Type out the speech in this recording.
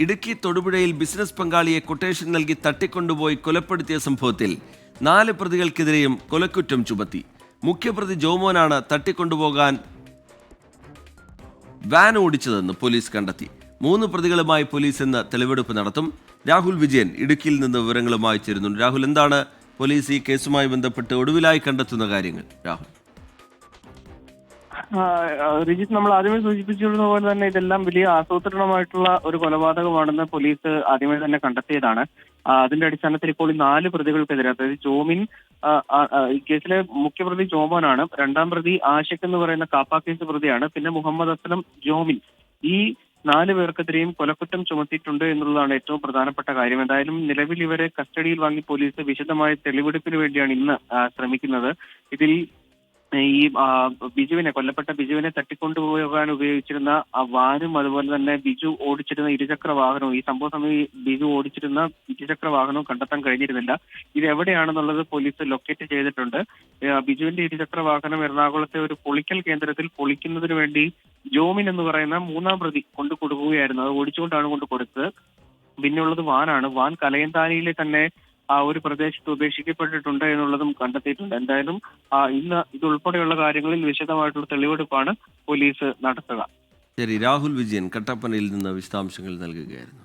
ഇടുക്കി തൊടുപുഴയിൽ ബിസിനസ് പങ്കാളിയെ കൊട്ടേഷൻ നൽകി തട്ടിക്കൊണ്ടുപോയി കൊലപ്പെടുത്തിയ സംഭവത്തിൽ 4 പ്രതികൾക്കെതിരെയും കൊലക്കുറ്റം ചുമത്തി. മുഖ്യപ്രതി ജോമോനാണ് തട്ടിക്കൊണ്ടുപോകാൻ വാൻ ഓടിച്ചതെന്ന് പോലീസ് കണ്ടെത്തി. 3 പ്രതികളുമായി പോലീസ് ഇന്ന് തെളിവെടുപ്പ് നടത്തും. രാഹുൽ വിജയൻ ഇടുക്കിയിൽ നിന്ന് വിവരങ്ങളുമായി ചേരുന്നുണ്ട്. രാഹുൽ, എന്താണ് പോലീസ് ഈ കേസുമായി ബന്ധപ്പെട്ട് ഒടുവിലായി കണ്ടെത്തുന്ന കാര്യങ്ങൾ? രാഹുൽ. റിജിത്ത്, നമ്മൾ ആദ്യമേ സൂചിപ്പിച്ചിരുന്ന പോലെ തന്നെ ഇതെല്ലാം വലിയ ആസൂത്രണമായിട്ടുള്ള ഒരു കൊലപാതകമാണെന്ന് പോലീസ് ആദ്യമേ തന്നെ കണ്ടെത്തിയതാണ്. അതിന്റെ അടിസ്ഥാനത്തിൽ ഇപ്പോൾ ഈ 4 പ്രതികൾക്കെതിരെ, അതായത് ജോമിൻ, ഈ കേസിലെ മുഖ്യപ്രതി ജോമോനാണ്, 2ാം പ്രതി ആഷിഖ് എന്ന് പറയുന്ന കാപ്പ കേസ് പ്രതിയാണ്, പിന്നെ മുഹമ്മദ് അസ്ലം, ജോമിൻ, ഈ 4 പേർക്കെതിരെയും കൊലക്കുറ്റം ചുമത്തിയിട്ടുണ്ട് എന്നുള്ളതാണ് ഏറ്റവും പ്രധാനപ്പെട്ട കാര്യം. എന്തായാലും നിലവിൽ ഇവരെ കസ്റ്റഡിയിൽ വാങ്ങി പോലീസ് വിശദമായ തെളിവെടുപ്പിന് വേണ്ടിയാണ് ഇന്ന് ശ്രമിക്കുന്നത്. ഇതിൽ ഈ കൊല്ലപ്പെട്ട ബിജുവിനെ തട്ടിക്കൊണ്ടുപോകാൻ ഉപയോഗിച്ചിരുന്ന ആ വാനും, അതുപോലെ തന്നെ ബിജു ഓടിച്ചിരുന്ന ഇരുചക്ര വാഹനവും, ഈ സംഭവ സമയം ബിജു ഓടിച്ചിരുന്ന ഇരുചക്ര വാഹനവും കണ്ടെത്താൻ കഴിഞ്ഞിരുന്നില്ല. ഇത് എവിടെയാണെന്നുള്ളത് പോലീസ് ലൊക്കേറ്റ് ചെയ്തിട്ടുണ്ട്. ബിജുവിന്റെ ഇരുചക്ര വാഹനം എറണാകുളത്തെ ഒരു പൊളിക്കൽ കേന്ദ്രത്തിൽ പൊളിക്കുന്നതിന് വേണ്ടി ജോമിൻ എന്ന് പറയുന്ന 3ാം പ്രതി കൊണ്ടു കൊടുക്കുകയായിരുന്നു. അത് ഓടിച്ചുകൊണ്ടാണ് കൊണ്ട് കൊടുത്തത്. പിന്നെയുള്ളത് വാനാണ്. വാൻ കലയന്താനിയിലെ തന്നെ ഒരു പ്രദേശത്ത് ഉപേക്ഷിക്കപ്പെട്ടിട്ടുണ്ട് എന്നുള്ളതും കണ്ടെത്തിയിട്ടുണ്ട്. എന്തായാലും ഇന്ന് ഇതുൾപ്പെടെയുള്ള കാര്യങ്ങളിൽ വിശദമായിട്ടുള്ള തെളിവെടുപ്പാണ് പോലീസ് നടത്തുക. ശരി, രാഹുൽ വിജയൻ കട്ടപ്പനയിൽ നിന്ന് വിശദാംശങ്ങൾ നൽകുകയായിരുന്നു.